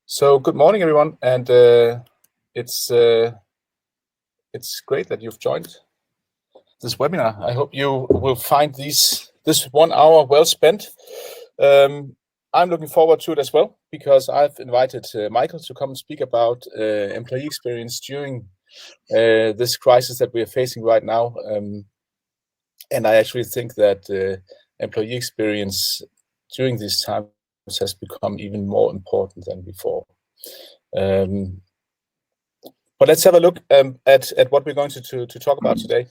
So good morning, everyone, and it's great that you've joined this webinar. I hope you will find this 1 hour well spent. I'm looking forward to it as well because I've invited Michael to come and speak about employee experience during this crisis that we are facing right now. And I actually think that employee experience during these times has become even more important than before. But let's have a look at what we're going to talk about today.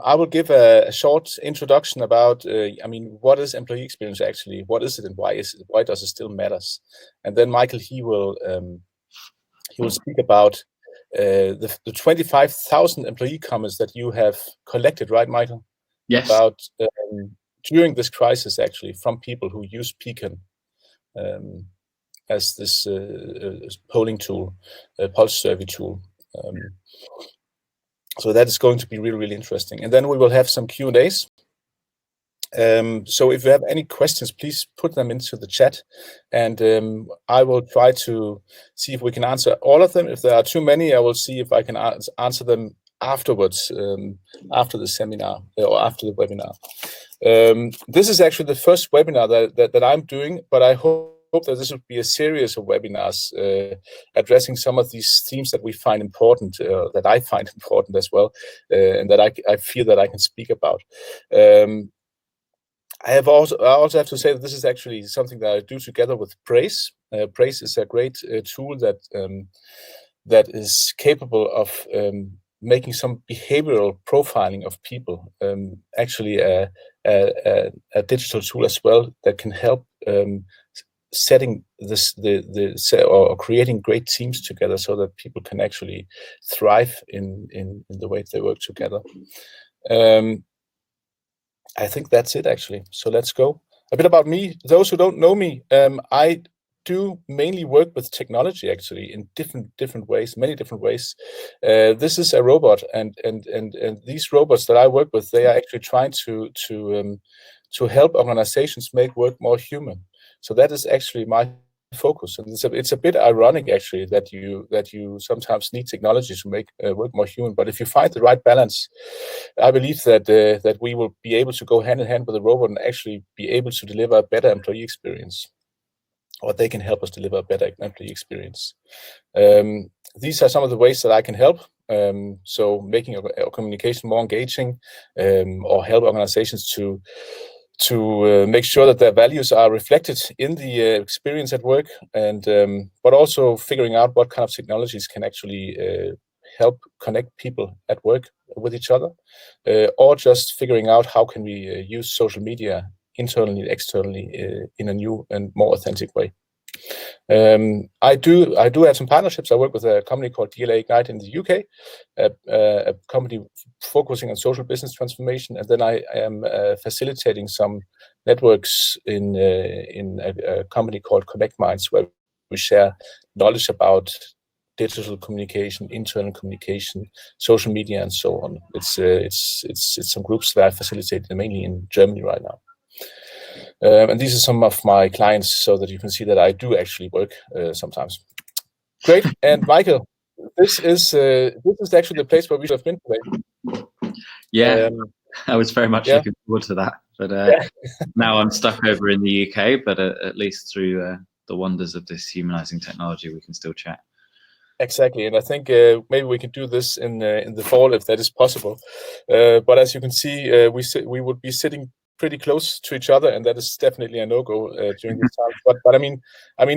I will give a short introduction about, what is employee experience actually? What is it, and why does it still matters? And then Michael, he will speak about the 25,000 employee comments that you have collected, right, Michael? Yes. About during this crisis, actually, from people who use Peakon as this polling tool, pulse survey tool. So that is going to be really, really interesting. And then we will have some Q&As. So if you have any questions, please put them into the chat, and I will try to see if we can answer all of them. If there are too many, I will see if I can answer them afterwards, after the seminar or after the webinar. This is actually the first webinar that I'm doing, but I hope that this would be a series of webinars addressing some of these themes that we find important, that I find important as well, and that I feel that I can speak about. I also have to say that this is actually something that I do together with Praise. Praise is a great tool that is capable of making some behavioral profiling of people. Actually, a digital tool as well that can help setting or creating great teams together so that people can actually thrive in the way they work together. I think that's it, actually. So let's go. A bit about me. Those who don't know me, I do mainly work with technology, actually, in different ways, many different ways. This is a robot, and these robots that I work with, they are actually trying to help organizations make work more human. So that is actually my focus, and it's a bit ironic, actually, that you sometimes need technology to make work more human. But if you find the right balance, I believe that we will be able to go hand in hand with the robot and actually be able to deliver a better employee experience, or they can help us deliver a better employee experience. These are some of the ways that I can help. So making our communication more engaging, or help organizations to make sure that their values are reflected in the experience at work, and but also figuring out what kind of technologies can actually help connect people at work with each other, or just figuring out how can we use social media internally and externally in a new and more authentic way. I do have some partnerships. I work with a company called DLA Ignite in the UK, a company focusing on social business transformation, and then I am facilitating some networks in a company called Connect Minds, where we share knowledge about digital communication, internal communication, social media, and so on. It's some groups that I facilitate mainly in Germany right now. And these are some of my clients, so that you can see that I do actually work sometimes. Great. And Michael, this is actually the place where we should have been today. Yeah, I was very much looking forward to that, but now I'm stuck over in the UK. But at least through the wonders of this humanizing technology, we can still chat. Exactly, and I think maybe we can do this in the fall if that is possible. But as you can see, we would be sitting pretty close to each other, and that is definitely a no-go during this time. But I mean,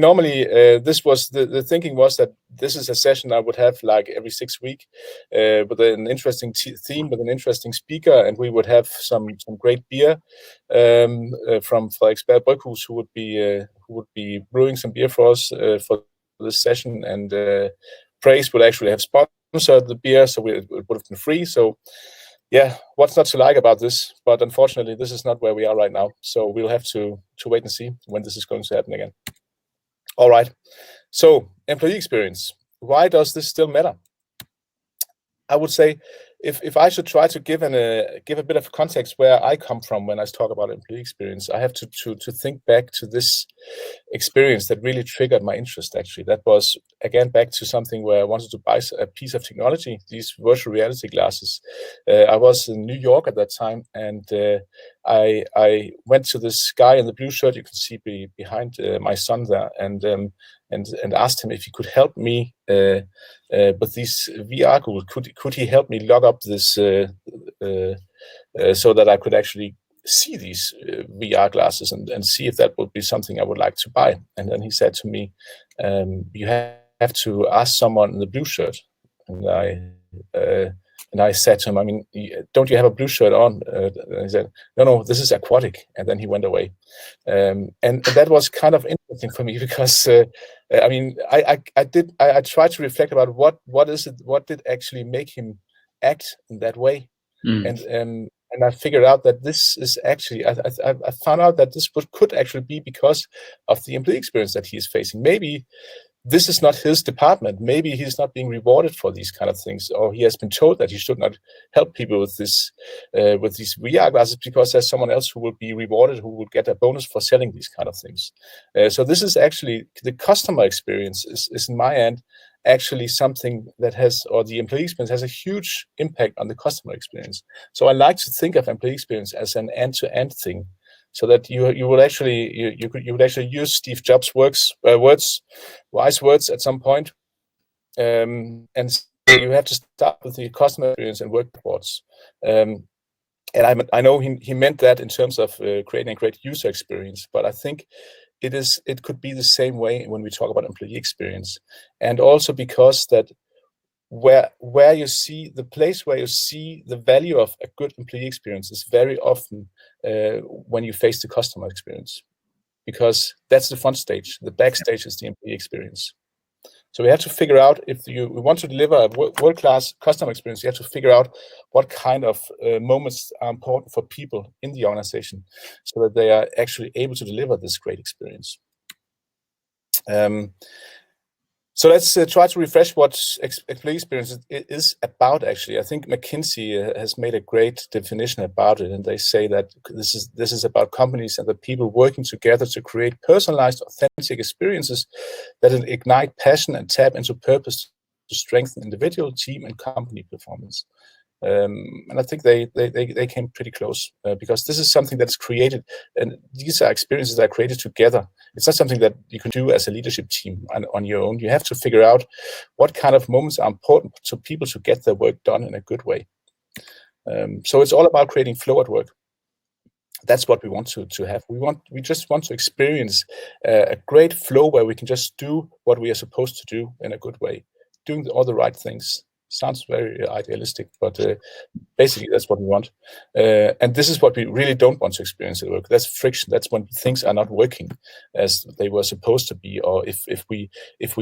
normally this was the thinking was that this is a session I would have like every 6 weeks, with an interesting theme, with an interesting speaker, and we would have some great beer from Frederiksberg Bryghus, who would be brewing some beer for us for this session, and Praise would actually have sponsored the beer, so it would have been free. So yeah, what's not to like about this? But unfortunately, this is not where we are right now. So we'll have to wait and see when this is going to happen again. All right. So employee experience. Why does this still matter? I would say if I should try to give a bit of context where I come from when I talk about employee experience, I have to think back to this experience that really triggered my interest. Actually, that was again back to something where I wanted to buy a piece of technology, these virtual reality glasses. I was in New York at that time, and I went to this guy in the blue shirt you can see behind my son there, and asked him if he could help me with these VR goggles. Could he help me log up this so that I could actually see these VR glasses and see if that would be something I would like to buy? And then he said to me, "You have to ask someone in the blue shirt." And I said to him, "I mean, don't you have a blue shirt on?" And he said, "No, this is aquatic." And then he went away. And that was kind of interesting for me because, I mean, I tried to reflect about what did actually make him act in that way. And I figured out that this is actually, I found out that this could actually be because of the employee experience that he is facing. Maybe this is not his department. Maybe he's not being rewarded for these kind of things, or he has been told that he should not help people with this, with these VR glasses, because there's someone else who will be rewarded, who will get a bonus for selling these kind of things. So this is actually the customer experience is in my end actually something that has, or the employee experience has a huge impact on the customer experience. So I like to think of employee experience as an end-to-end thing, so that you would actually use Steve Jobs' wise words at some point, and you have to start with the customer experience and work towards. And I know he meant that in terms of creating a great user experience, but I think it could be the same way when we talk about employee experience, and also because that where you see the place where you see the value of a good employee experience is very often when you face the customer experience, because that's the front stage. The backstage is the employee experience. So we have to figure out, if we want to deliver a world-class customer experience, you have to figure out what kind of moments are important for people in the organization, so that they are actually able to deliver this great experience. So let's try to refresh what employee experience is about. Actually, I think McKinsey has made a great definition about it, and they say that this is about companies and the people working together to create personalized, authentic experiences that ignite passion and tap into purpose to strengthen individual, team, and company performance. And I think they came pretty close, because this is something that's created, and these are experiences that are created together. It's not something that you can do as a leadership team on your own. You have to figure out what kind of moments are important to people to get their work done in a good way. So it's all about creating flow at work. That's what we want to have. We just want to experience a great flow where we can just do what we are supposed to do in a good way, doing all the right things. Sounds very idealistic, but basically that's what we want. And this is what we really don't want to experience at work. That's friction. That's when things are not working as they were supposed to be, or if we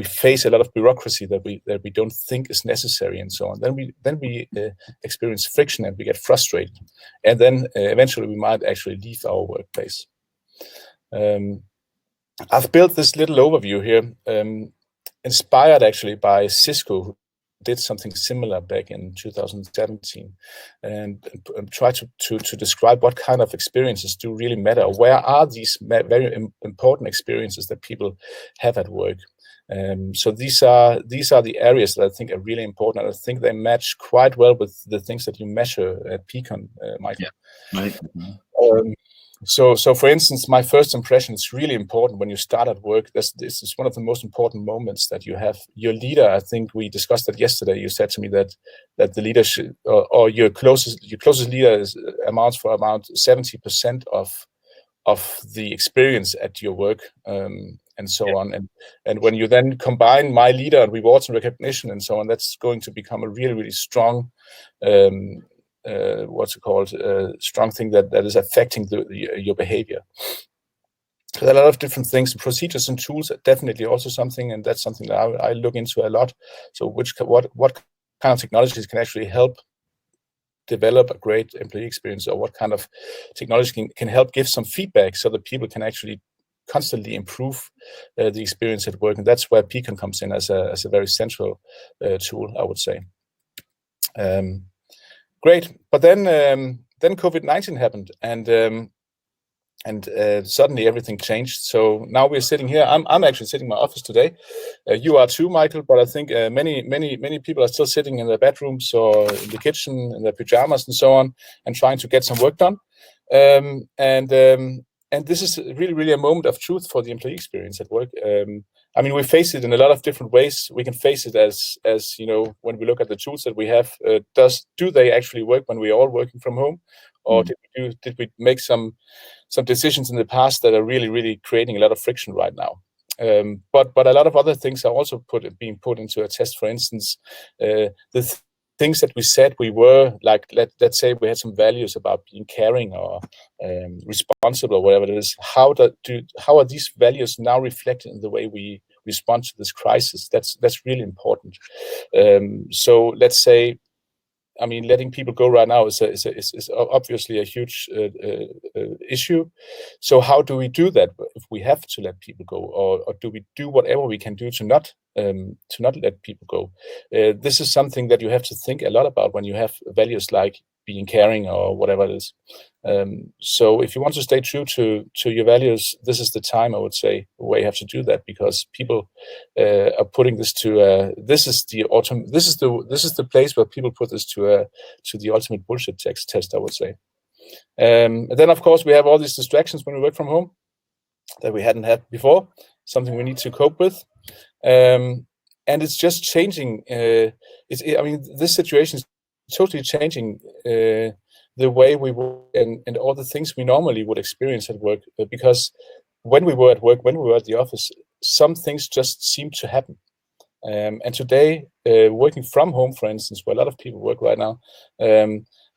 face a lot of bureaucracy that we don't think is necessary, and so on. Then we experience friction and we get frustrated, and then eventually we might actually leave our workplace. I've built this little overview here, inspired actually by Cisco, who did something similar back in 2017, and try to describe what kind of experiences do really matter. Where are these very important experiences that people have at work? So these are the areas that I think are really important. I think they match quite well with the things that you measure at Peakon, Michael. Yeah, right. So for instance, my first impression is really important when you start at work. This is one of the most important moments that you have. Your leader, I think we discussed that yesterday. You said to me that the leadership or your closest leader amounts for about 70% of the experience at your work, and so on. And when you then combine my leader and rewards and recognition and so on, that's going to become a really, really strong strong thing that is affecting your behavior. So there are a lot of different things. Procedures and tools are definitely also something, and that's something that I look into a lot. So what kind of technologies can actually help develop a great employee experience, or what kind of technology can help give some feedback so that people can actually constantly improve the experience at work. And that's where Peakon comes in as a very central tool, I would say. Great, but then COVID-19 happened, and suddenly everything changed. So now we're sitting here. I'm actually sitting in my office today. You are too, Michael, but I think many people are still sitting in their bedrooms or in the kitchen in their pajamas and so on, and trying to get some work done. And this is really a moment of truth for the employee experience at work. I mean, we face it in a lot of different ways. We can face it as when we look at the tools that we have. Do they actually work when we're all working from home, or did we make some decisions in the past that are really creating a lot of friction right now? But a lot of other things are also being put into a test. For instance, the things that we said we were, like, let's say we had some values about being caring or responsible or whatever it is. How are these values now reflected in the way we respond to this crisis? That's really important. So let's say, I mean, letting people go right now is obviously a huge issue. So how do we do that if we have to let people go, or do we do whatever we can do to not let people go? This is something that you have to think a lot about when you have values like being caring or whatever it is. So if you want to stay true to your values, this is the time, I would say, where you have to do that, because people are putting this to this is the place where people put this to the ultimate bullshit test, I would say. And then of course we have all these distractions when we work from home that we hadn't had before, something we need to cope with. And it's just changing. I mean, this situation is totally changing the way we work and all the things we normally would experience at work. Because when we were at work, when we were at the office, some things just seem to happen. And today, working from home, for instance, where a lot of people work right now,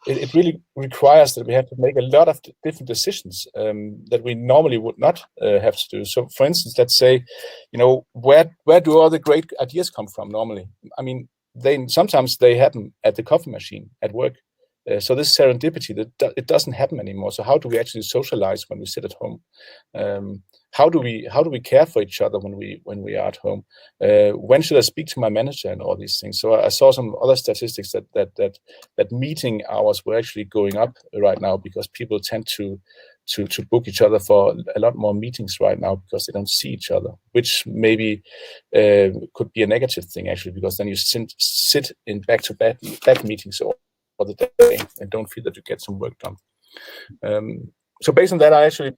it really requires that we have to make a lot of different decisions that we normally would not have to do. So, for instance, let's say, where do all the great ideas come from normally? I mean, sometimes they happen at the coffee machine at work. So this serendipity, it doesn't happen anymore. So how do we actually socialize when we sit at home? How do we care for each other when we are at home? When should I speak to my manager and all these things? So I saw some other statistics that meeting hours were actually going up right now, because people tend to book each other for a lot more meetings right now because they don't see each other, which maybe could be a negative thing actually, because then you sit in back-to-back meetings for the day and don't feel that you get some work done. So based on that, I actually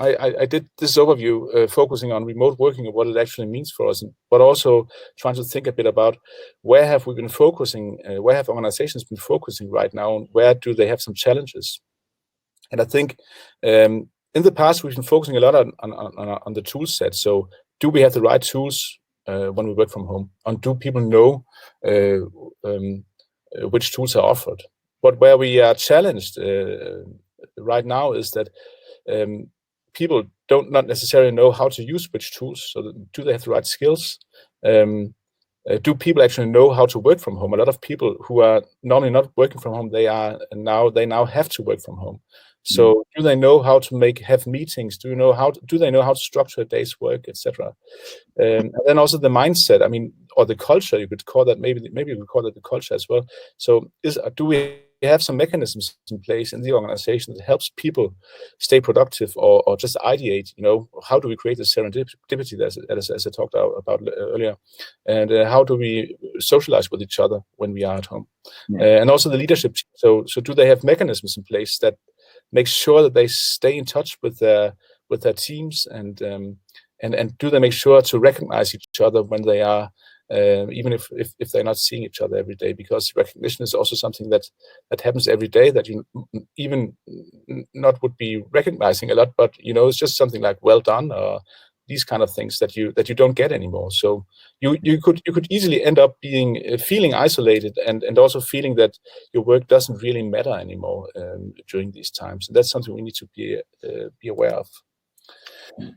I did this overview focusing on remote working and what it actually means for us, but also trying to think a bit about where have we been focusing, where have organizations been focusing right now, and where do they have some challenges. And I think in the past we've been focusing a lot on the tool set. So do we have the right tools when we work from home? And do people know which tools are offered? But where we are challenged right now is that people not necessarily know how to use which tools. So do they have the right skills? Do people actually know how to work from home? A lot of people who are normally not working from home, they now have to work from home. So do they know how to have meetings? Do they know how to structure a day's work, etc.? And then also the mindset, I mean, or the culture, you could call that, maybe you could call it the culture as well. So do we have some mechanisms in place in the organization that helps people stay productive or just ideate? How do we create the serendipity as I talked about earlier? And how do we socialize with each other when we are at home? And also the leadership. So do they have mechanisms in place that make sure that they stay in touch with their teams, and do they make sure to recognize each other when they are, even if they're not seeing each other every day? Because recognition is also something that happens every day, that you even not would be recognizing a lot, but it's just something like well done, or these kind of things that you don't get anymore. So you could easily end up feeling isolated and also feeling that your work doesn't really matter anymore during these times. And that's something we need to be aware of.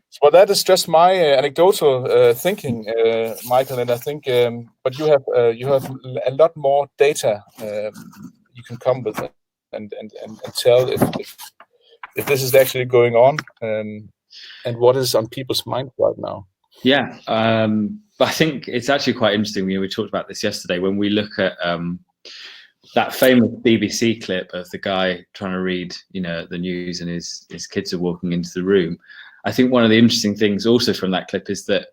So that is just my anecdotal thinking, Michael, and I think, but you have a lot more data you can come with and tell if this is actually going on, and what is on people's mind right now. Yeah, but I think it's actually quite interesting. We talked about this yesterday. When we look at that famous BBC clip of the guy trying to read, the news, and his kids are walking into the room. I think one of the interesting things also from that clip is that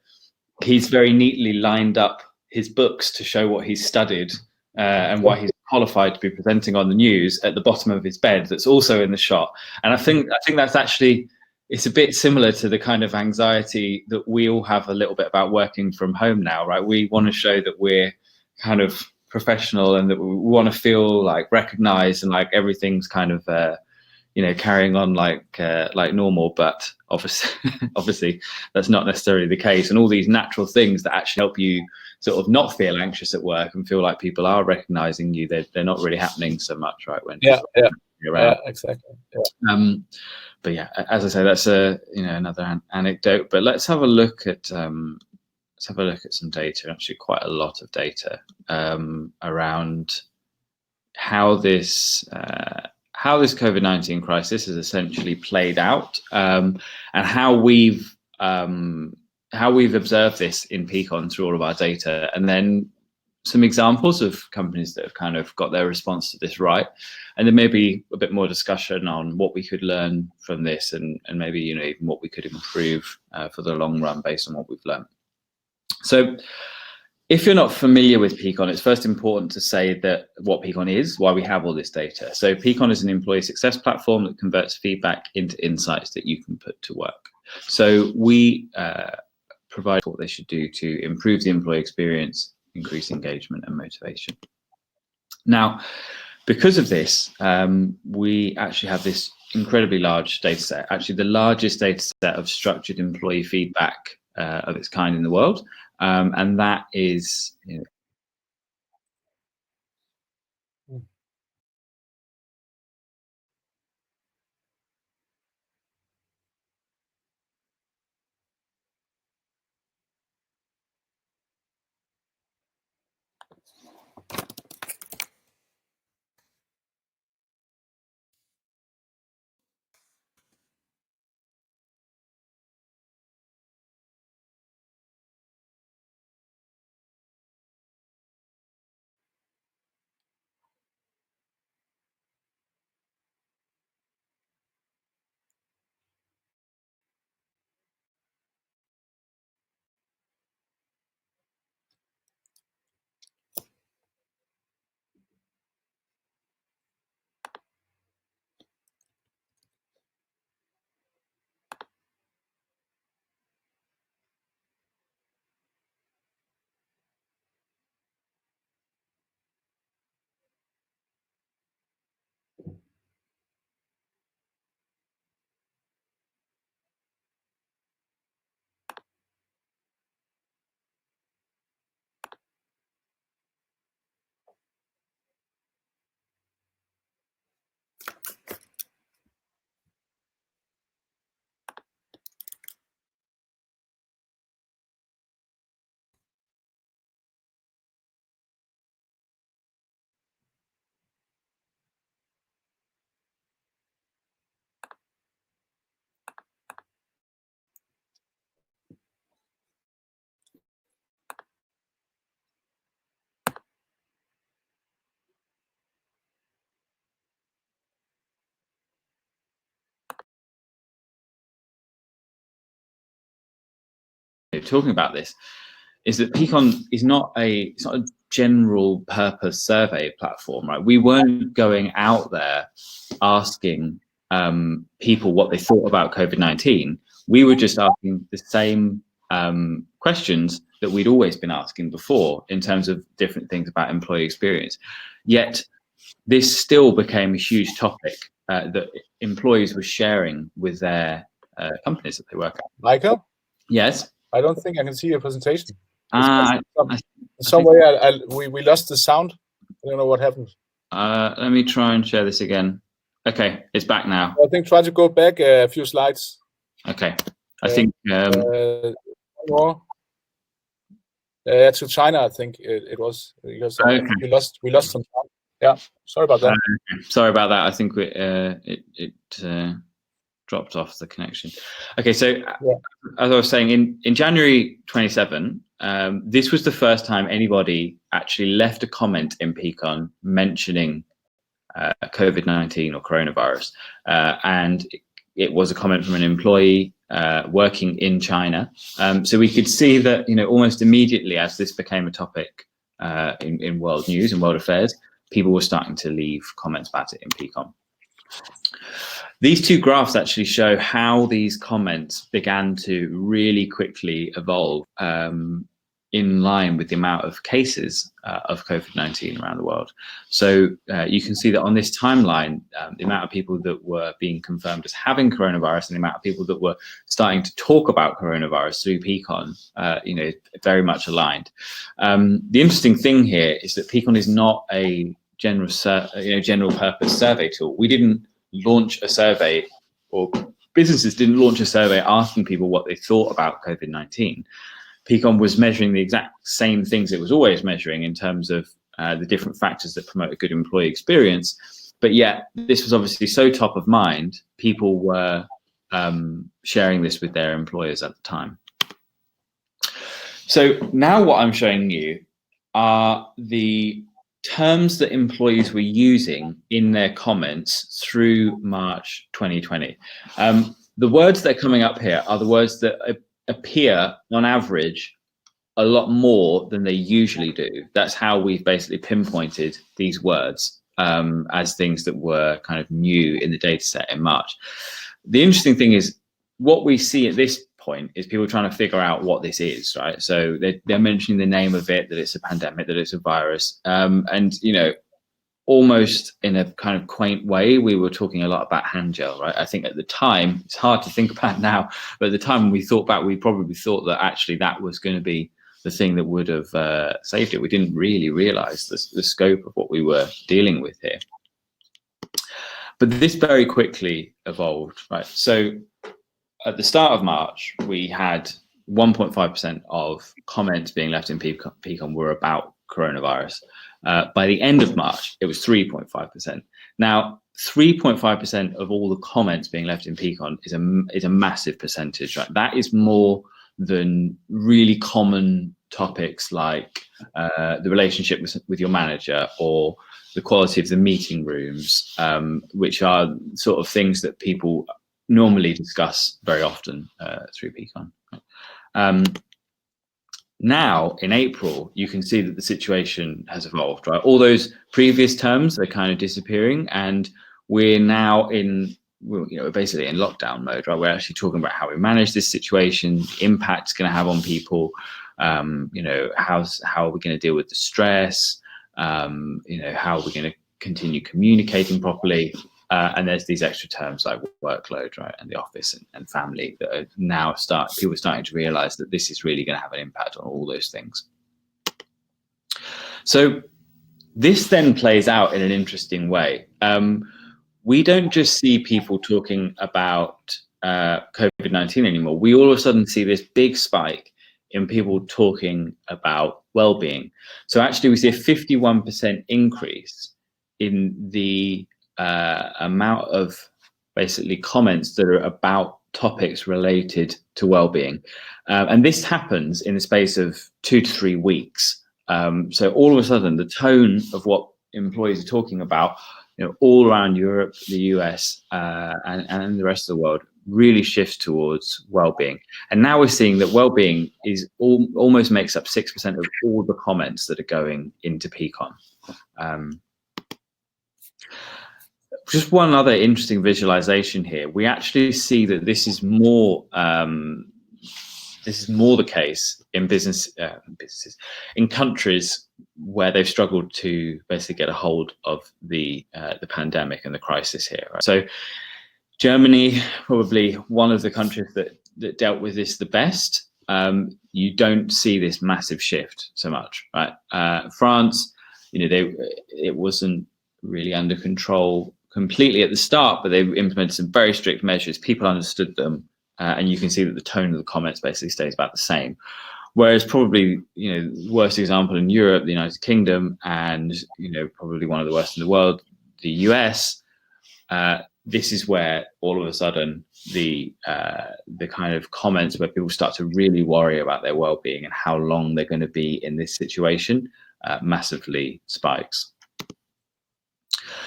he's very neatly lined up his books to show what he's studied and why he's qualified to be presenting on the news at the bottom of his bed. That's also in the shot. And I think that's actually, it's a bit similar to the kind of anxiety that we all have a little bit about working from home now, right? We want to show that we're kind of professional and that we want to feel like recognized and like everything's kind of carrying on like normal, but obviously that's not necessarily the case. And all these natural things that actually help you sort of not feel anxious at work and feel like people are recognizing you, they're not really happening so much, right? When yeah, exactly. Yeah. But yeah, as I say, that's another anecdote. But let's have a look at some data, actually quite a lot of data around how this COVID-19 crisis has essentially played out, and how we've observed this in Peakon through all of our data, and then some examples of companies that have kind of got their response to this right, and then maybe a bit more discussion on what we could learn from this, and maybe even what we could improve for the long run based on what we've learned. So if you're not familiar with Peakon, it's first important to say that what Peakon is, why we have all this data. So Peakon is an employee success platform that converts feedback into insights that you can put to work. So we provide what they should do to improve the employee experience, increase engagement and motivation. Now, because of this, we actually have this incredibly large data set, actually the largest data set of structured employee feedback of its kind in the world. And that is, talking about this, is that Peakon is not a general purpose survey platform, right? We weren't going out there asking people what they thought about COVID-19. We were just asking the same questions that we'd always been asking before in terms of different things about employee experience. Yet this still became a huge topic that employees were sharing with their companies that they work at. Michael? Yes? I don't think I can see your presentation. Some way we lost the sound. I don't know what happened. Let me try and share this again. Okay, it's back now. I think try to go back a few slides. Okay, I think more. To China, I think it was, because okay. we lost some time. Yeah, sorry about that. Sorry about that. I think it dropped off the connection. Okay, so as I was saying, in January 27, this was the first time anybody actually left a comment in Peakon mentioning COVID-19 or coronavirus, and it was a comment from an employee working in China. So we could see that, almost immediately as this became a topic in world news and world affairs, people were starting to leave comments about it in Peakon. These two graphs actually show how these comments began to really quickly evolve in line with the amount of cases of COVID-19 around the world. So you can see that on this timeline, the amount of people that were being confirmed as having coronavirus and the amount of people that were starting to talk about coronavirus through Peakon, very much aligned. The interesting thing here is that Peakon is not a general purpose survey tool. We didn't launch a survey, or businesses didn't launch a survey asking people what they thought about COVID-19. Peakon was measuring the exact same things it was always measuring in terms of the different factors that promote a good employee experience. But yet, this was obviously so top of mind, people were sharing this with their employers at the time. So now what I'm showing you are the terms that employees were using in their comments through March 2020. The words that are coming up here are the words that appear on average a lot more than they usually do. That's how we've basically pinpointed these words as things that were kind of new in the data set in March. The interesting thing is what we see at this point is people trying to figure out what this is, right? So they're mentioning the name of it, that it's a pandemic, that it's a virus, and almost in a kind of quaint way, we were talking a lot about hand gel, right? I think at the time, it's hard to think about now, but at the time when we thought back, we probably thought that actually that was going to be the thing that would have saved it. We didn't really realize the scope of what we were dealing with here. But this very quickly evolved, right? So at the start of March, we had 1.5% of comments being left in Peakon were about coronavirus. By the end of March, it was 3.5%. Now, 3.5% of all the comments being left in Peakon is a massive percentage, right? That is more than really common topics like the relationship with your manager or the quality of the meeting rooms, which are sort of things that people normally discuss very often through Peakon. Now, in April, you can see that the situation has evolved, right? All those previous terms are kind of disappearing, and we're now basically in lockdown mode, right? We're actually talking about how we manage this situation, the impact it's going to have on people, how are we going to deal with the stress, how are we going to continue communicating properly. And there's these extra terms like workload, right, and the office and family that are now people are starting to realize that this is really going to have an impact on all those things. So this then plays out in an interesting way. We don't just see people talking about COVID-19 anymore. We all of a sudden see this big spike in people talking about well-being. So actually we see a 51% increase in the amount of basically comments that are about topics related to well-being, and this happens in the space of 2 to 3 weeks. So all of a sudden, the tone of what employees are talking about, all around Europe, the US, and the rest of the world, really shifts towards well-being. And now we're seeing that well-being is almost makes up 6% of all the comments that are going into Peakon. Just one other interesting visualization here. We actually see that this is more the case in businesses in countries where they've struggled to basically get a hold of the pandemic and the crisis here. Right? So Germany, probably one of the countries that dealt with this the best. You don't see this massive shift so much, right? France, it wasn't really under control completely at the start, but they implemented some very strict measures. People understood them, and you can see that the tone of the comments basically stays about the same. Whereas probably, the worst example in Europe, the United Kingdom, and probably one of the worst in the world, the US, this is where all of a sudden the kind of comments where people start to really worry about their well-being and how long they're going to be in this situation massively spikes.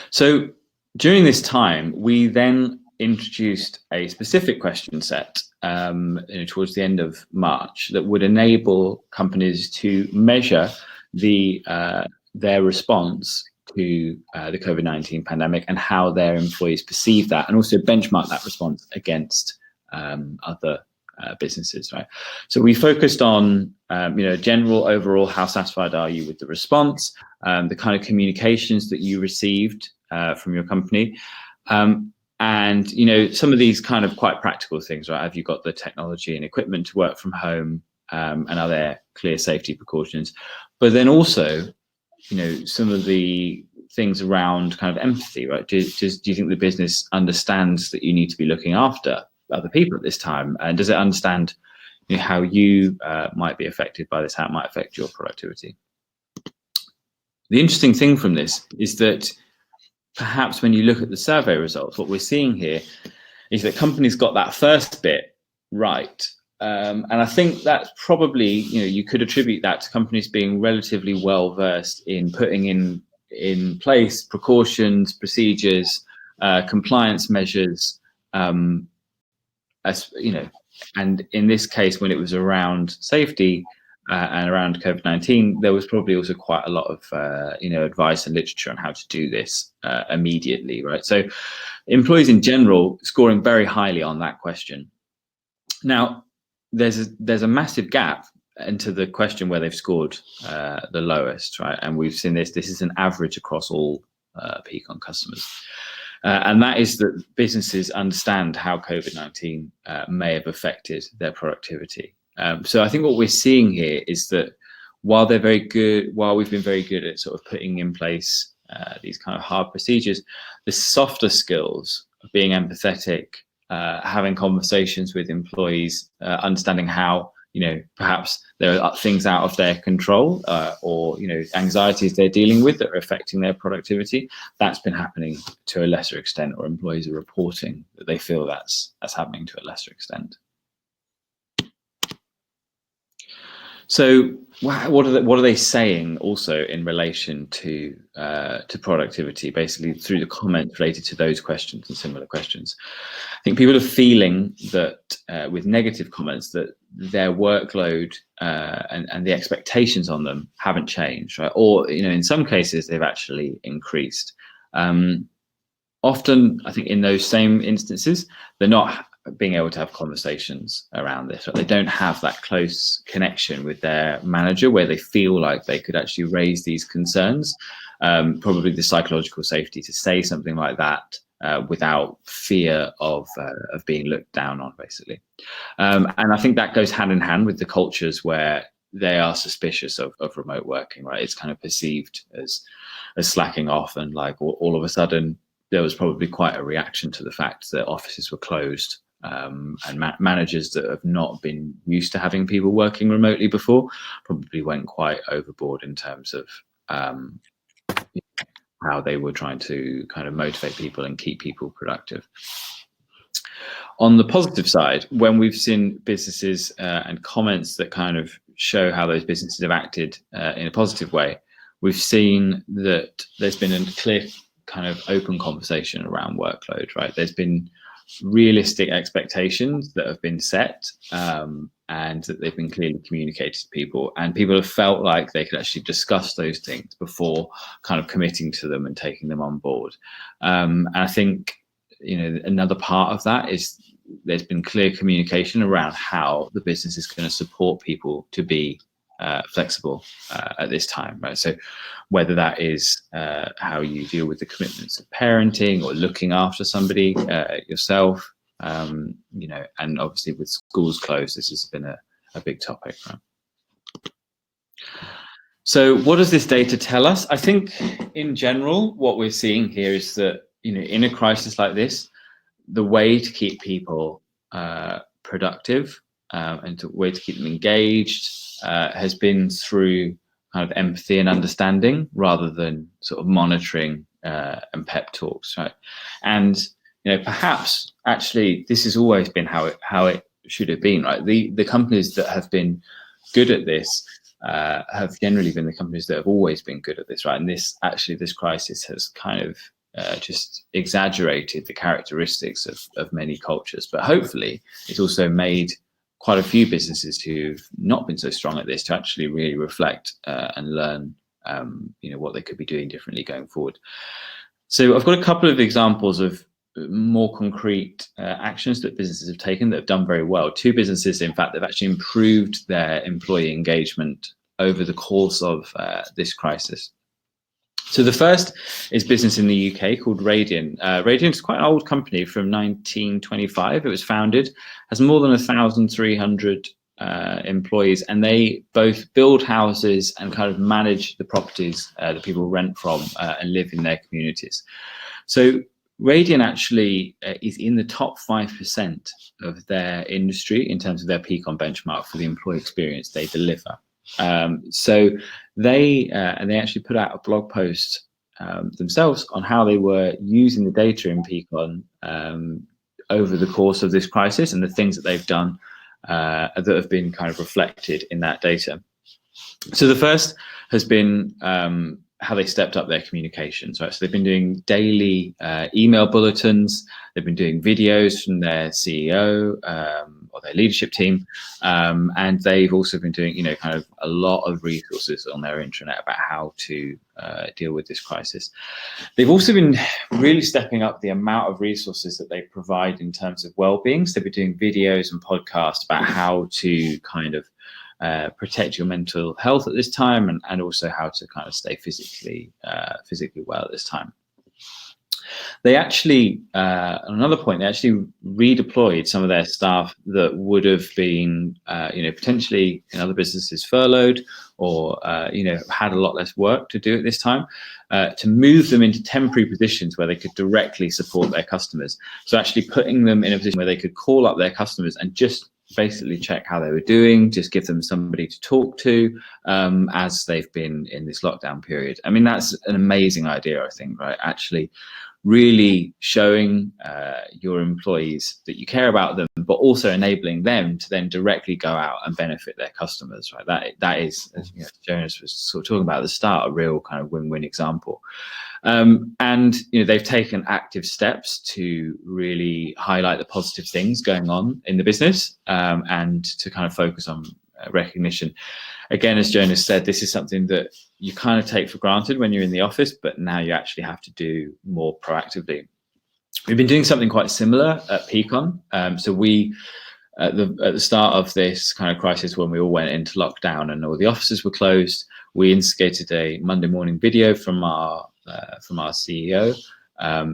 So during this time, we then introduced a specific question set towards the end of March that would enable companies to measure their response to the COVID-19 pandemic and how their employees perceive that, and also benchmark that response against other businesses, right? So we focused on, general overall, how satisfied are you with the response, the kind of communications that you received from your company, and some of these kind of quite practical things, right? Have you got the technology and equipment to work from home, and are there clear safety precautions? But then also, some of the things around kind of empathy, right? Do you think the business understands that you need to be looking after other people at this time? And does it understand how you might be affected by this, how it might affect your productivity? The interesting thing from this is that perhaps when you look at the survey results, what we're seeing here is that companies got that first bit right. And I think that's probably, you could attribute that to companies being relatively well versed in putting in place precautions, procedures, compliance measures, and in this case, when it was around safety and around COVID-19, there was probably also quite a lot of advice and literature on how to do this immediately, right? So employees in general scoring very highly on that question. Now, there's a massive gap into the question where they've scored the lowest, right? And we've seen this is an average across all Peakon customers. And that is that businesses understand how COVID-19 may have affected their productivity. So I think what we're seeing here is that while we've been very good at sort of putting in place these kind of hard procedures, the softer skills of being empathetic, having conversations with employees, understanding how, perhaps there are things out of their control or, anxieties they're dealing with that are affecting their productivity. That's been happening to a lesser extent, or employees are reporting that they feel that's happening to a lesser extent. So what are they saying also in relation to productivity, basically through the comments related to those questions and similar questions? I think people are feeling that with negative comments that their workload and the expectations on them haven't changed, right? Or in some cases they've actually increased. Often, I think in those same instances, they're not being able to have conversations around this. Right? They don't have that close connection with their manager where they feel like they could actually raise these concerns. Probably the psychological safety to say something like that without fear of being looked down on, basically. And I think that goes hand in hand with the cultures where they are suspicious of remote working, right? It's kind of perceived as slacking off, and like all of a sudden there was probably quite a reaction to the fact that offices were closed. And managers that have not been used to having people working remotely before probably went quite overboard in terms of how they were trying to kind of motivate people and keep people productive. On the positive side, when we've seen businesses and comments that kind of show how those businesses have acted in a positive way, we've seen that there's been a clear kind of open conversation around workload, right? There's been realistic expectations that have been set and that they've been clearly communicated to people, and people have felt like they could actually discuss those things before kind of committing to them and taking them on board. And I think another part of that is there's been clear communication around how the business is going to support people to be flexible at this time, right? So whether that is how you deal with the commitments of parenting or looking after somebody yourself, and obviously with schools closed, this has been a big topic, right? So what does this data tell us? I think in general, what we're seeing here is that, in a crisis like this, the way to keep people productive and the way to keep them engaged has been through kind of empathy and understanding rather than sort of monitoring and pep talks, right? And perhaps actually this has always been how it should have been, right? The companies that have been good at this have generally been the companies that have always been good at this, right? And this crisis has kind of just exaggerated the characteristics of many cultures, but hopefully it's also made quite a few businesses who've not been so strong at this to actually really reflect and learn, what they could be doing differently going forward. So I've got a couple of examples of more concrete actions that businesses have taken that have done very well. Two businesses, in fact, have actually improved their employee engagement over the course of this crisis. So the first is business in the UK called Radian. Radian is quite an old company from 1925. It was founded, has more than 1,300 employees, and they both build houses and kind of manage the properties that people rent from and live in their communities. So Radian actually is in the top 5% of their industry in terms of their Peakon benchmark for the employee experience they deliver. So they actually put out a blog post themselves on how they were using the data in Peakon over the course of this crisis, and the things that they've done that have been kind of reflected in that data. So the first has been how they stepped up their communications, right? So they've been doing daily email bulletins, they've been doing videos from their CEO or their leadership team, and they've also been doing, kind of a lot of resources on their intranet about how to deal with this crisis. They've also been really stepping up the amount of resources that they provide in terms of well-being. So they've been doing videos and podcasts about how to kind of protect your mental health at this time, and also how to kind of stay physically well at this time. They actually, on another point, they actually redeployed some of their staff that would have been, potentially in other businesses furloughed or, had a lot less work to do at this time, to move them into temporary positions where they could directly support their customers. So actually putting them in a position where they could call up their customers and just basically check how they were doing, just give them somebody to talk to as they've been in this lockdown period. I mean, that's an amazing idea, I think, right? Actually really showing your employees that you care about them, but also enabling them to then directly go out and benefit their customers, right? That is, as Jonas was sort of talking about at the start, a real kind of win-win example. And they've taken active steps to really highlight the positive things going on in the business, and to kind of focus on recognition. Again, as Jonas said, this is something that you kind of take for granted when you're in the office, but now you actually have to do more proactively. We've been doing something quite similar at Peakon. So we, at the start of this kind of crisis, when we all went into lockdown and all the offices were closed, we instigated a Monday morning video from our CEO.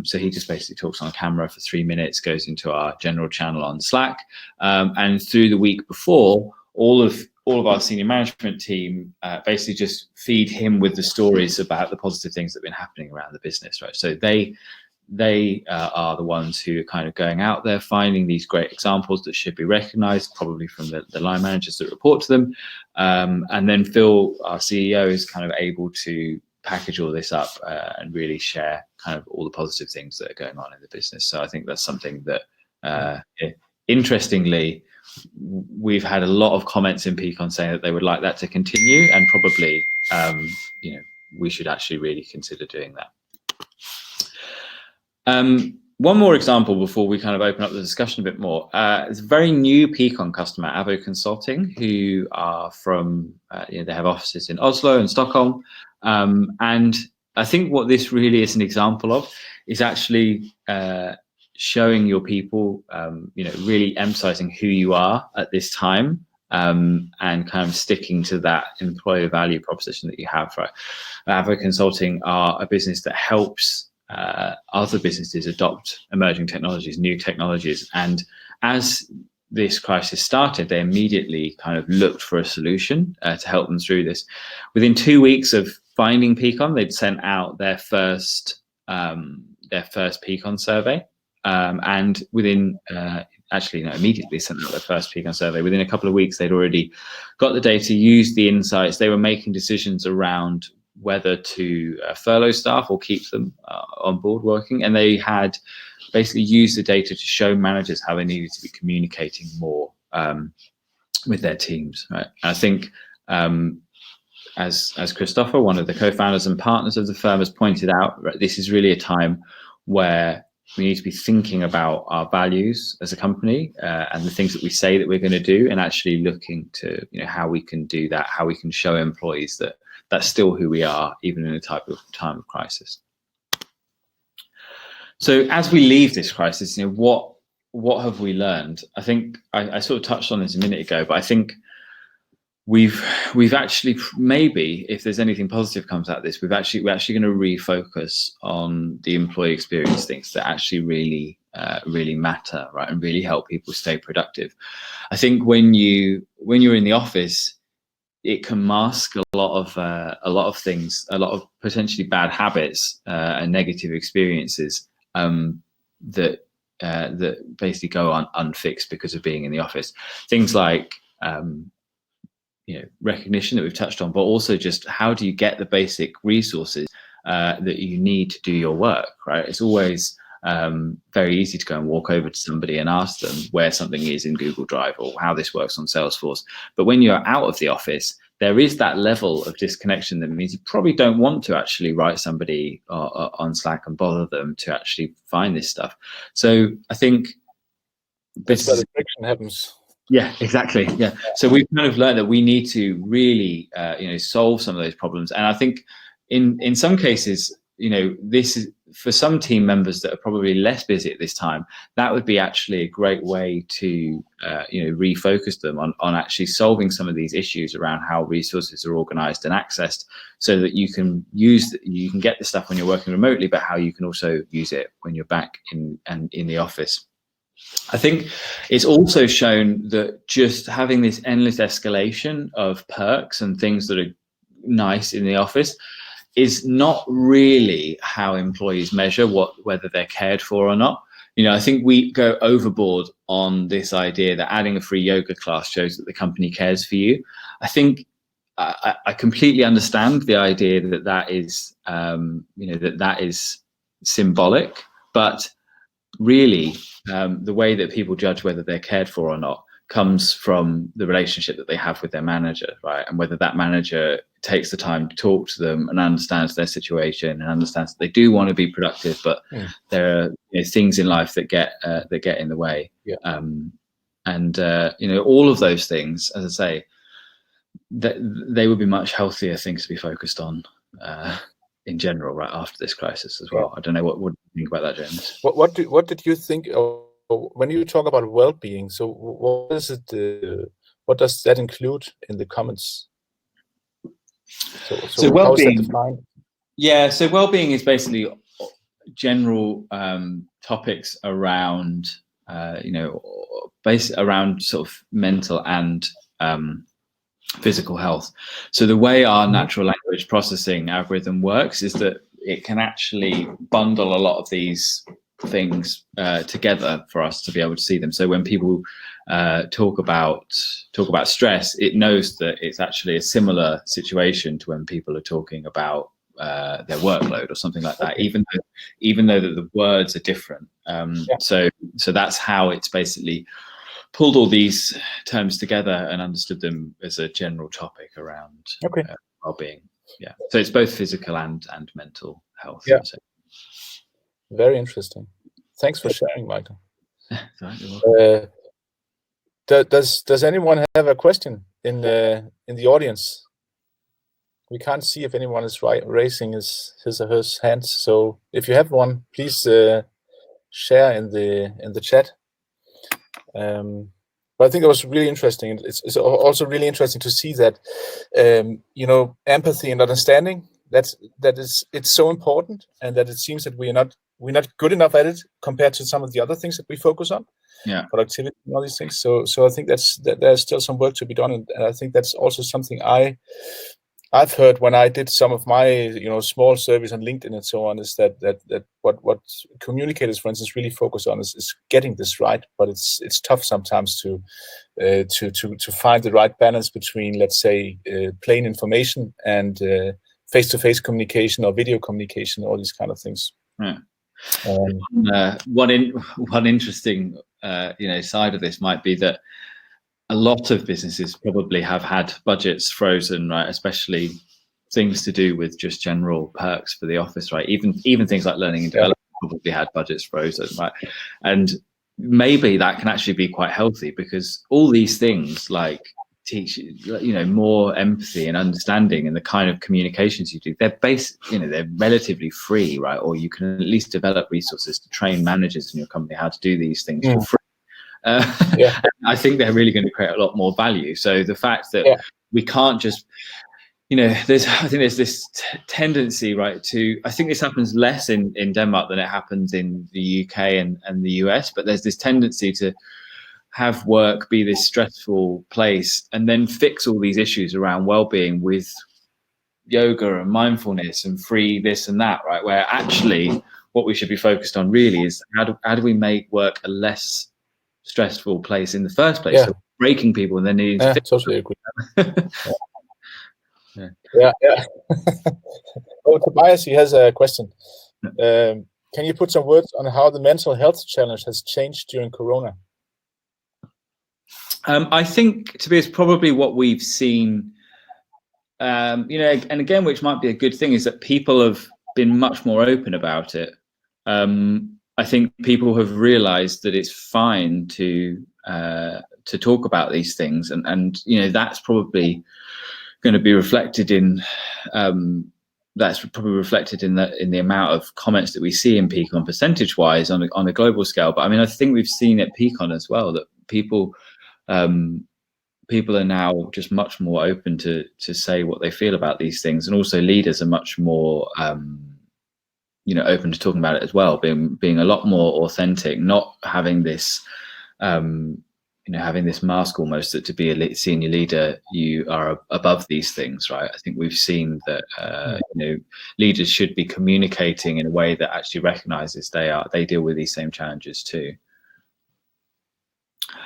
So he just basically talks on camera for 3 minutes, goes into our general channel on Slack, and through the week before, all of our senior management team basically just feed him with the stories about the positive things that have been happening around the business, right? So they are the ones who are kind of going out there, finding these great examples that should be recognized, probably from the line managers that report to them. And then Phil, our CEO, is kind of able to package all this up and really share kind of all the positive things that are going on in the business. So I think that's something that, interestingly, we've had a lot of comments in Peakon saying that they would like that to continue, and probably, we should actually really consider doing that. One more example before we kind of open up the discussion a bit more. It's a very new Peakon customer, Avo Consulting, who are from, they have offices in Oslo and Stockholm. And I think what this really is an example of is actually showing your people, really emphasizing who you are at this time, and kind of sticking to that employer value proposition that you have. Right? Avo Consulting are a business that helps other businesses adopt emerging technologies, new technologies. And as this crisis started, they immediately kind of looked for a solution to help them through this. Within 2 weeks of finding Peakon, they'd sent out their first Peakon survey. And within, immediately sent out their first Peakon survey. Within a couple of weeks, they'd already got the data, used the insights. They were making decisions around whether to furlough staff or keep them on board working. And they had basically used the data to show managers how they needed to be communicating more with their teams. Right? I think as Christopher, one of the co-founders and partners of the firm, has pointed out, right, this is really a time where we need to be thinking about our values as a company and the things that we say that we're going to do, and actually looking to how we can do that, how we can show employees that that's still who we are, even in a time of crisis. So as we leave this crisis, what have we learned? I think I sort of touched on this a minute ago, but I think we've actually, maybe if there's anything positive comes out of this, we're actually going to refocus on the employee experience, things that actually really matter, right, and really help people stay productive. I think when you're in the office, it can mask a lot of things, a lot of potentially bad habits and negative experiences that basically go unfixed because of being in the office. Things like recognition that we've touched on, but also just how do you get the basic resources that you need to do your work, right? It's always very easy to go and walk over to somebody and ask them where something is in Google Drive or how this works on Salesforce. But when you're out of the office, there is that level of disconnection that means you probably don't want to actually write somebody on Slack and bother them to actually find this stuff. So I think that's where the friction happens. Yeah, exactly. Yeah. So we've kind of learned that we need to really, solve some of those problems. And I think in some cases, this is for some team members that are probably less busy at this time, that would be actually a great way to, refocus them on actually solving some of these issues around how resources are organized and accessed, so that you can get the stuff when you're working remotely, but how you can also use it when you're back in the office. I think it's also shown that just having this endless escalation of perks and things that are nice in the office is not really how employees measure whether they're cared for or not. I think we go overboard on this idea that adding a free yoga class shows that the company cares for you. I think I completely understand the idea that is that is symbolic, but really the way that people judge whether they're cared for or not comes from the relationship that they have with their manager, right? And whether that manager takes the time to talk to them and understands their situation and understands that they do want to be productive, but there are things in life that get in the way. Yeah. All of those things, as I say, that they would be much healthier things to be focused on in general, right, after this crisis as well. I don't know what you think about that, James. What did you think when you talk about well-being? So what is it? What does that include in the comments? So well-being. Yeah, so well-being is basically general topics around around sort of mental and physical health. So the way our natural language processing algorithm works is that it can actually bundle a lot of these things together for us to be able to see them. So when people talk about stress, it knows that it's actually a similar situation to when people are talking about their workload or something like that, even though that the words are different. So that's how it's basically pulled all these terms together and understood them as a general topic around well-being. Yeah. So it's both physical and mental health. Yeah. Very interesting. Thanks for sharing, Michael. Does anyone have a question in the audience? We can't see if anyone is raising his or her hands. So if you have one, please share in the chat. But I think it was really interesting. It's also really interesting to see that empathy and understanding it's so important, and that it seems that we're not good enough at it compared to some of the other things that we focus on. Yeah, productivity and all these things. So I think that there's still some work to be done, and I think that's also something I've heard when I did some of my small surveys on LinkedIn and so on, is that what communicators, for instance, really focus on is getting this right. But it's tough sometimes to find the right balance between, let's say, plain information and face-to-face communication or video communication, all these kind of things. Yeah. One interesting side of this might be that a lot of businesses probably have had budgets frozen, right? Especially things to do with just general perks for the office, right? Even things like learning and development probably had budgets frozen, right? And maybe that can actually be quite healthy, because all these things like teach more empathy and understanding and the kind of communications you do, they're they're relatively free, right? Or you can at least develop resources to train managers in your company how to do these things for free. I think they're really going to create a lot more value. So the fact that we can't just I think there's this tendency, right, I think this happens less in Denmark than it happens in the UK and the US, but there's this tendency to have work be this stressful place and then fix all these issues around well-being with yoga and mindfulness and free this and that, right? Where actually what we should be focused on really is how do we make work a less stressful place in the first place? So breaking people and then needing to fix totally agree. Yeah. Oh, Tobias, he has a question. Can you put some words on how the mental health challenge has changed during Corona? I think, Tobias, probably what we've seen, and again, which might be a good thing, is that people have been much more open about it. I think people have realized that it's fine to talk about these things, and that's probably going to be reflected in the amount of comments that we see in Peakon percentage wise on a global scale. But I mean, I think we've seen at Peakon as well that people are now just much more open to say what they feel about these things, and also leaders are much more open to talking about it as well, being a lot more authentic, not having this having this mask almost that to be a senior leader you are above these things, right? I think we've seen that leaders should be communicating in a way that actually recognizes they deal with these same challenges too.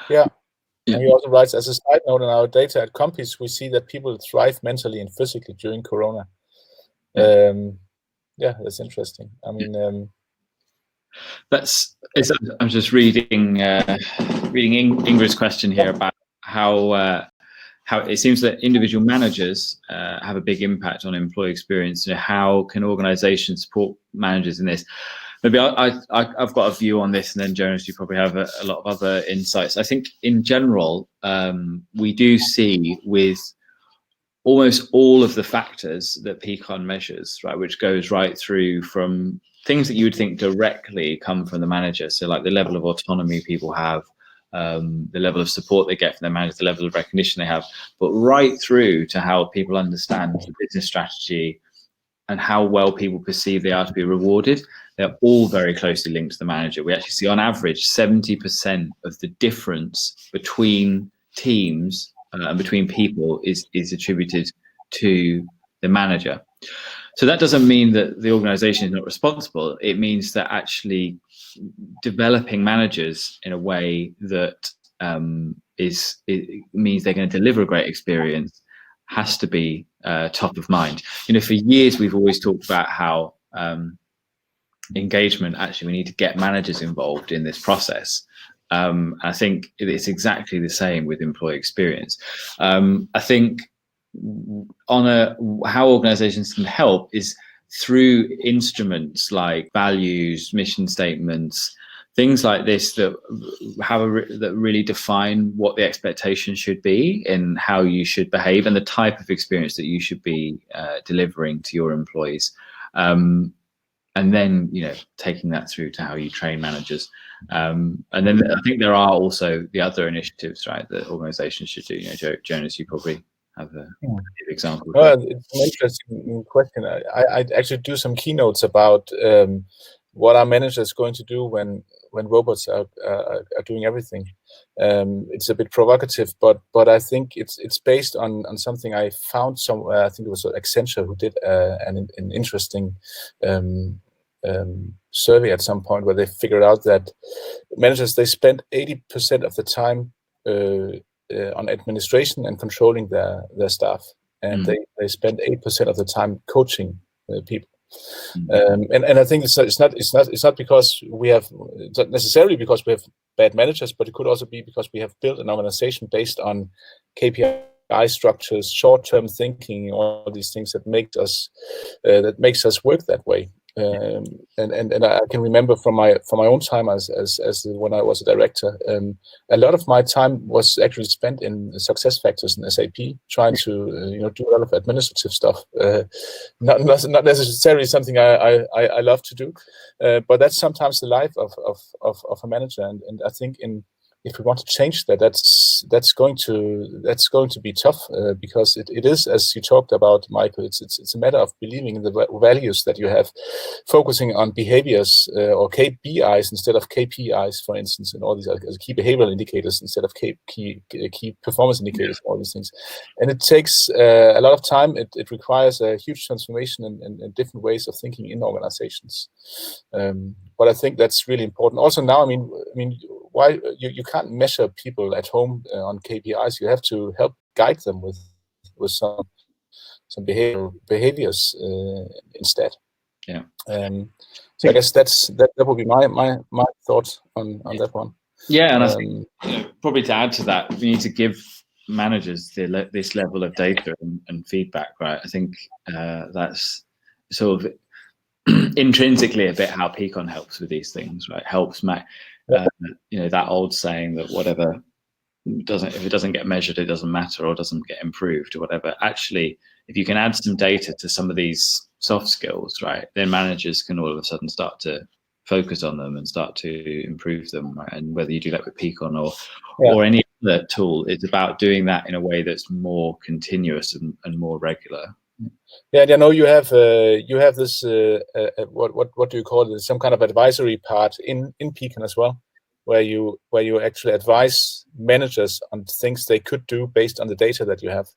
And he also writes, as a side note, in our data at Compis, we see that people thrive mentally and physically during Corona. That's interesting. I mean, I'm just reading Ingrid's question here about how it seems that individual managers have a big impact on employee experience. How can organizations support managers in this? Maybe I've got a view on this, and then Jonas, you probably have a lot of other insights. I think in general, we do see with almost all of the factors that Peakon measures, right, which goes right through from things that you would think directly come from the manager. So like the level of autonomy people have, the level of support they get from their manager, the level of recognition they have, but right through to how people understand the business strategy and how well people perceive they are to be rewarded. They're all very closely linked to the manager. We actually see on average 70% of the difference between teams and between people is attributed to the manager. So that doesn't mean that the organization is not responsible. It means that actually developing managers in a way that it means they're going to deliver a great experience has to be top of mind. For years we've always talked about how engagement, actually we need to get managers involved in this process. I think it's exactly the same with employee experience. I think how organizations can help is through instruments like values, mission statements, things like this that really define what the expectation should be and how you should behave and the type of experience that you should be delivering to your employees. And then, taking that through to how you train managers. And then I think there are also the other initiatives, right, that organizations should do. Jonas, you probably have an example. It's an interesting question. I actually do some keynotes about what our managers going to do when robots are doing everything. It's a bit provocative, but I think it's based on something I found somewhere. I think it was Accenture who did an interesting survey at some point where they figured out that managers, they spend 80% of the time on administration and controlling their staff, and they spend 8% of the time coaching people. And I think it's not because we have, it's not necessarily because we have bad managers, but it could also be because we have built an organization based on KPI structures, short-term thinking, all these things that makes us work that way. And I can remember from my own time as when I was a director, a lot of my time was actually spent in success factors in SAP, trying to do a lot of administrative stuff. Not necessarily something I love to do, but that's sometimes the life of a manager. And I think if we want to change that, that's going to be tough, because it is, as you talked about, Michael. It's a matter of believing in the values that you have, focusing on behaviors or KPIs instead of KPIs, for instance, and all these key behavioral indicators instead of key performance indicators, all these things. And it takes a lot of time. It requires a huge transformation and different ways of thinking in organizations. But I think that's really important. Also now, I mean, why you can't measure people at home on KPIs. You have to help guide them with some behaviors instead. Yeah. So I guess that would be my thoughts on that one. Yeah, and I think probably to add to that, we need to give managers this level of data and feedback, right? I think that's sort of intrinsically a bit how Peakon helps with these things, right? Helps that old saying that whatever if it doesn't get measured, it doesn't matter, or doesn't get improved or whatever. Actually, if you can add some data to some of these soft skills, right, then managers can all of a sudden start to focus on them and start to improve them, right? And whether you do that with Peakon or any other tool, it's about doing that in a way that's more continuous and more regular. Yeah, I know you have this what do you call it? Some kind of advisory part in Peakon as well, where you actually advise managers on things they could do based on the data that you have.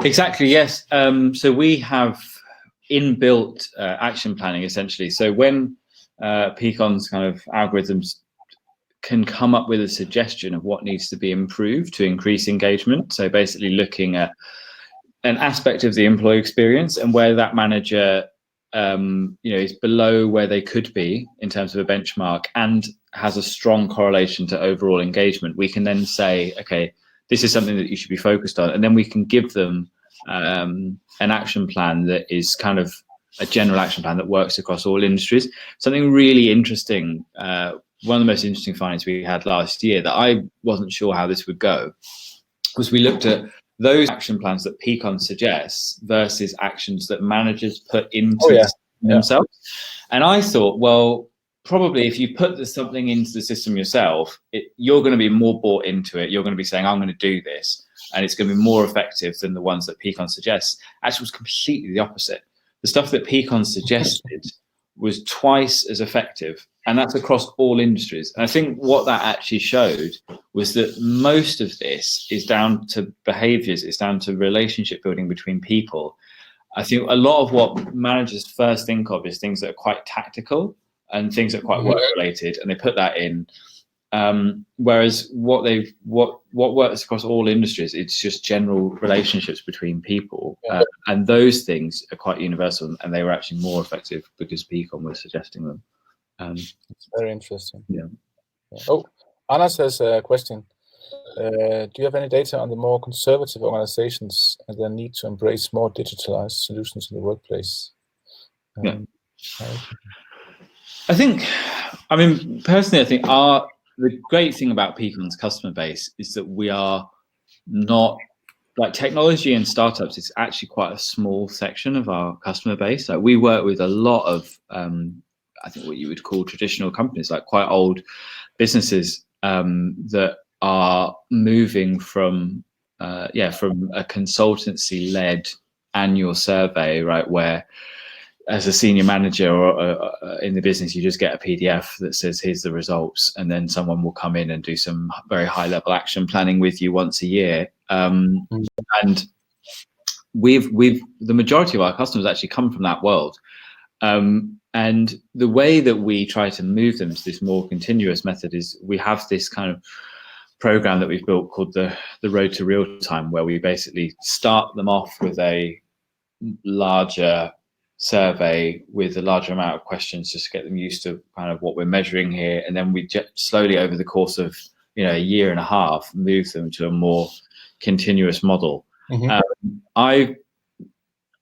Exactly. Yes. So we have inbuilt action planning essentially. So when Peakon's kind of algorithms can come up with a suggestion of what needs to be improved to increase engagement. So basically looking at an aspect of the employee experience and where that manager is below where they could be in terms of a benchmark and has a strong correlation to overall engagement, we can then say, okay, this is something that you should be focused on. And then we can give them an action plan that is kind of a general action plan that works across all industries. Something really interesting, one of the most interesting findings we had last year that I wasn't sure how this would go, was we looked at those action plans that Peakon suggests versus actions that managers put into themselves. And I thought, well, probably if you put something into the system yourself, you're going to be more bought into it. You're going to be saying, I'm going to do this, and it's going to be more effective than the ones that Peakon suggests. Actually, it was completely the opposite. The stuff that Peakon suggested was twice as effective, and that's across all industries. And I think what that actually showed was that most of this is down to behaviors, it's down to relationship building between people. I think a lot of what managers first think of is things that are quite tactical and things that are quite work related, and they put that in. Whereas what works across all industries, it's just general relationships between people, and those things are quite universal, and they were actually more effective because Peakon was suggesting them. It's very interesting. Yeah. Oh, Anna says a question. Do you have any data on the more conservative organizations and their need to embrace more digitalized solutions in the workplace? Personally, I think the great thing about Peakon's customer base is that we are not like technology and startups. It's actually quite a small section of our customer base. Like we work with a lot of, I think what you would call traditional companies, like quite old businesses that are moving from a consultancy-led annual survey, right, where as a senior manager or in the business, you just get a PDF that says, here's the results. And then someone will come in and do some very high level action planning with you once a year. And the majority of our customers actually come from that world. And the way that we try to move them to this more continuous method is we have this kind of program that we've built called the Road to Real Time, where we basically start them off with a larger survey with a larger amount of questions just to get them used to kind of what we're measuring here, and then we slowly over the course of a year and a half move them to a more continuous model.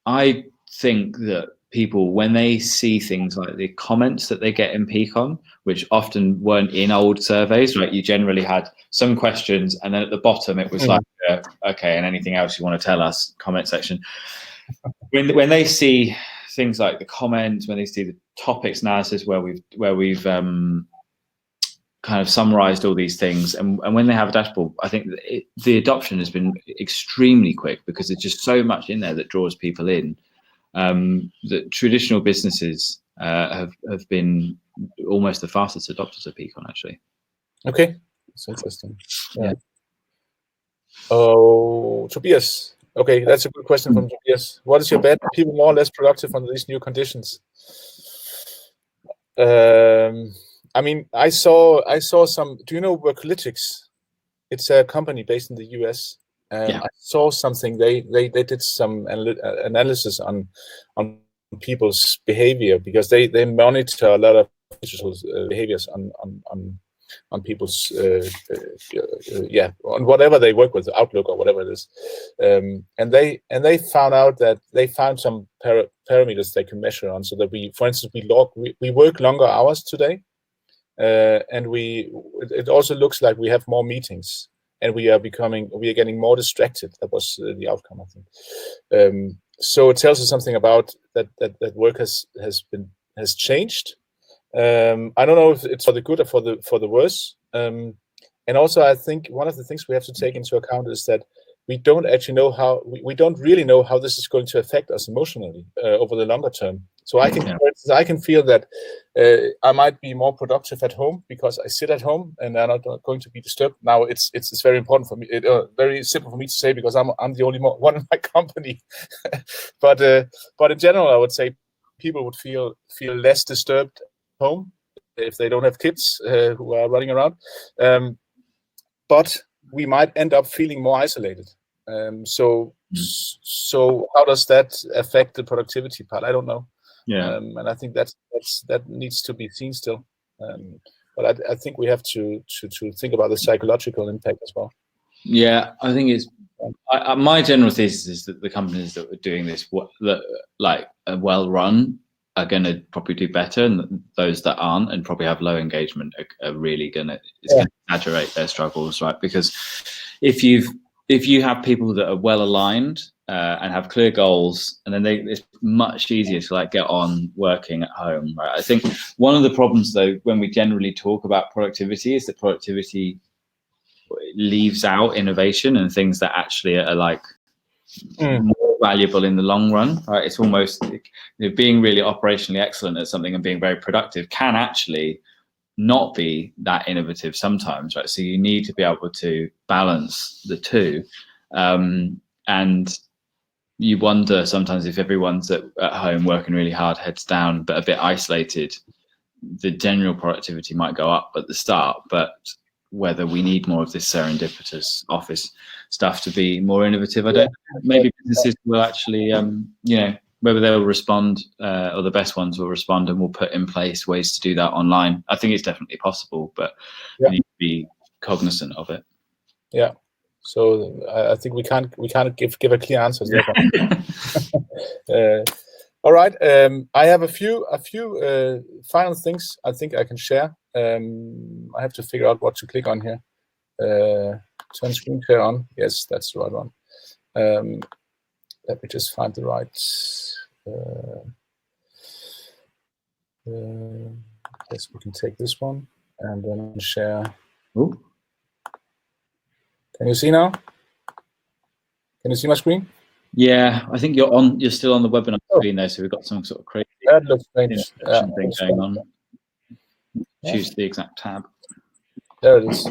I think that people, when they see things like the comments that they get in Peakon, which often weren't in old surveys, right? You generally had some questions, and then at the bottom it was like, okay, and anything else you want to tell us, comment section. When they see things like the comments, when they see the topics analysis where we've kind of summarized all these things, and when they have a dashboard, I think the adoption has been extremely quick, because there's just so much in there that draws people in. That traditional businesses have been almost the fastest adopters of Peakon, actually. Okay, that's interesting. Yeah. Oh, Tobias. Okay, that's a good question from Tobias. What is your bet? People more or less productive under these new conditions? I mean, I saw some. Do you know Workalytics? It's a company based in the US. I saw something. They did some analysis on people's behavior, because they monitor a lot of digital behaviors on people's on whatever they work with, Outlook or whatever it is, and they found out that they found some parameters they can measure on, so that we, for instance, we work longer hours today, and it also looks like we have more meetings, and we are getting more distracted. That was the outcome, I think. So it tells us something about that work has changed. I don't know if it's for the good or for the worse. And also, I think one of the things we have to take into account is that we don't actually know how we don't really know how this is going to affect us emotionally over the longer term. So I can feel that I might be more productive at home because I sit at home and I'm not going to be disturbed. Now it's very important for me. Very simple for me to say, because I'm the only one in my company. but in general, I would say people would feel less disturbed at home if they don't have kids who are running around. But we might end up feeling more isolated. So how does that affect the productivity part? I don't know. And I think that needs to be seen still. But I think we have to think about the psychological impact as well. Yeah, I think it's my general thesis is that the companies that are doing this, like well run, are going to probably do better, and those that aren't and probably have low engagement are really going to exaggerate their struggles, right? Because if you have people that are well aligned and have clear goals, and then it's much easier to get on working at home, right? I think one of the problems, though, when we generally talk about productivity, is that productivity leaves out innovation and things that actually are more valuable in the long run, right? It's almost being really operationally excellent at something and being very productive can actually not be that innovative sometimes, right? So you need to be able to balance the two, and you wonder sometimes if everyone's at home working really hard, heads down, but a bit isolated, the general productivity might go up at the start, but whether we need more of this serendipitous office stuff to be more innovative, I don't know. Maybe businesses will actually, whether they'll respond, or the best ones will respond and will put in place ways to do that online. I think it's definitely possible, but we need to be cognizant of it. Yeah. So I think we can't give a clear answer to that one. All right. I have a few final things I think I can share. I have to figure out what to click on here. Turn screen share on. Yes, that's the right one. Let me just find the right. Yes, we can take this one and then share. Ooh. Can you see now? Can you see my screen? Yeah, I think you're still on the webinar screen there, so we've got some sort of crazy that looks strange. thing going on. Choose the exact tab. There it is.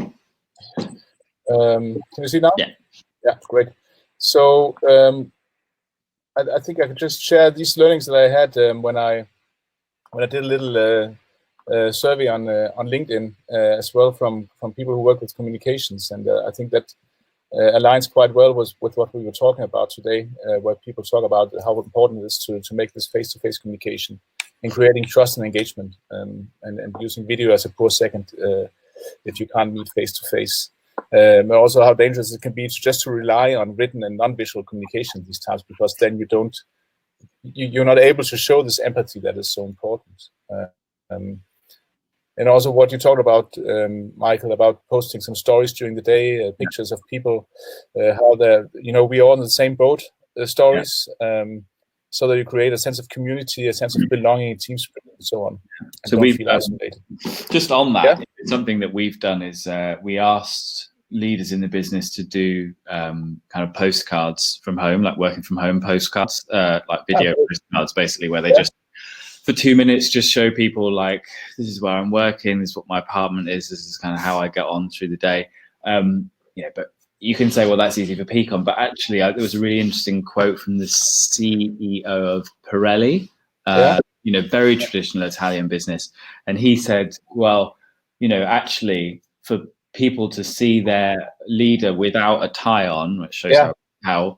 Can you see now? Yeah, great. So I think I could just share these learnings that I had when I did a little survey on LinkedIn as well from people who work with communications, and I think that aligns quite well with what we were talking about today, where people talk about how important it is to make this face-to-face communication and creating trust and engagement, and using video as a poor second if you can't meet face-to-face. But also how dangerous it can be just to rely on written and non-visual communication these times, because then you're not able to show this empathy that is so important. And also what you talked about, Michael, about posting some stories during the day, pictures of people, how they're, we are all in the same boat, stories, so that you create a sense of community, a sense of belonging, team spirit, and so on. And so don't we've feel isolated. Just on that, something that we've done is we asked leaders in the business to do kind of postcards from home, like working from home postcards, like video postcards, basically, where they just, for 2 minutes, just show people like, this is where I'm working, this is what my apartment is, this is kind of how I get on through the day. But you can say, well, that's easy for Peakon, but actually there was a really interesting quote from the CEO of Pirelli, very traditional Italian business. And he said, well, actually for people to see their leader without a tie on, which shows how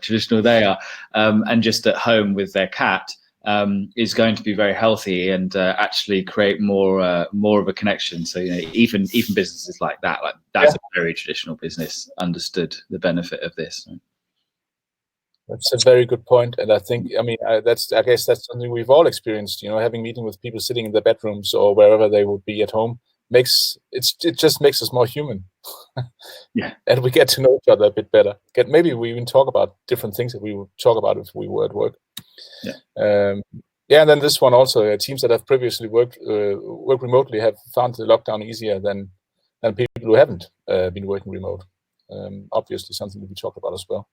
traditional they are, and just at home with their cat, is going to be very healthy and actually create more of a connection. So even businesses like that's a very traditional business understood the benefit of this. That's a very good point, and I think I guess that's something we've all experienced. Having meeting with people sitting in their bedrooms or wherever they would be at home it just makes us more human. And we get to know each other a bit better. Maybe we even talk about different things that we would talk about if we were at work. And then this one also, teams that have previously worked remotely have found the lockdown easier than people who haven't been working remote. Obviously something that we talked about as well.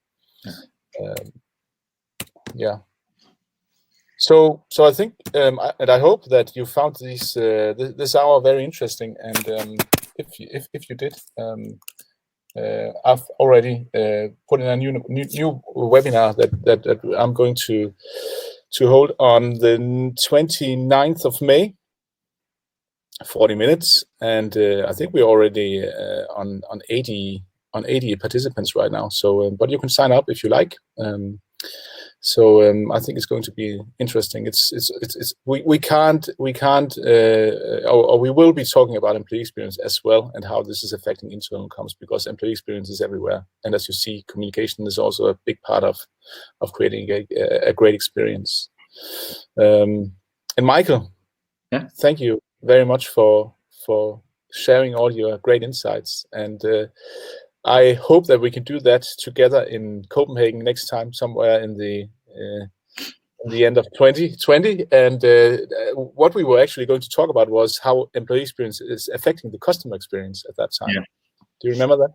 So I think, and I hope that you found this hour very interesting. And if you did, I've already put in a new webinar that I'm going to hold on the 29th of May, 40 minutes, and I think we're already on 80 participants right now. So, but you can sign up if you like. I think it's going to be interesting. We will be talking about employee experience as well, and how this is affecting internal comms, because employee experience is everywhere. And as you see, communication is also a big part of creating a great experience. And Michael, thank you very much for sharing all your great insights. And I hope that we can do that together in Copenhagen next time, somewhere in the end of 2020. And what we were actually going to talk about was how employee experience is affecting the customer experience at that time. Do you remember that?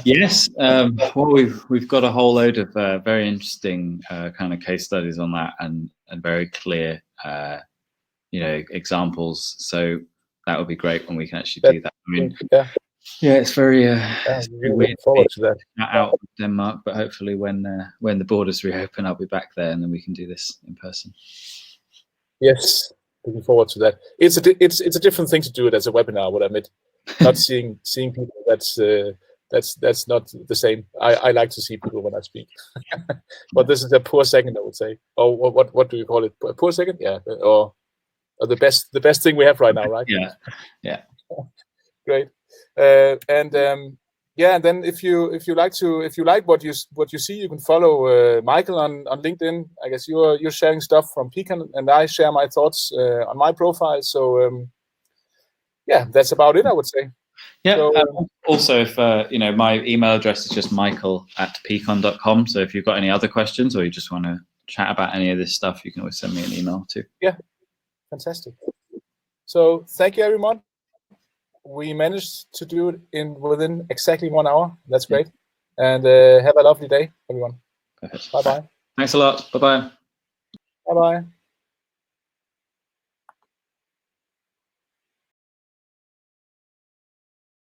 Yes. Well, we've got a whole load of very interesting kind of case studies on that, and very clear examples. So that would be great when we can actually do that. I mean, it's very looking forward to that. Out of Denmark, but hopefully when the borders reopen, I'll be back there, and then we can do this in person. Yes, looking forward to that. It's a different thing to do it as a webinar, I would admit. Not seeing people, that's not the same. I like to see people when I speak. But this is a poor second, I would say. Or what do you call it? A poor second? Yeah. Or the best thing we have right now, right? Yeah. Great. And then if you like what you see, you can follow Michael on LinkedIn. I guess you're sharing stuff from Peakon, and I share my thoughts on my profile. So that's about it, I would say. Also, if my email address is just michael@peakon.com. So if you've got any other questions, or you just want to chat about any of this stuff, you can always send me an email too. Fantastic. So thank you, everyone. We managed to do it within exactly 1 hour. That's great. And have a lovely day, everyone. Perfect. Bye-bye. Thanks a lot. Bye-bye. Bye-bye.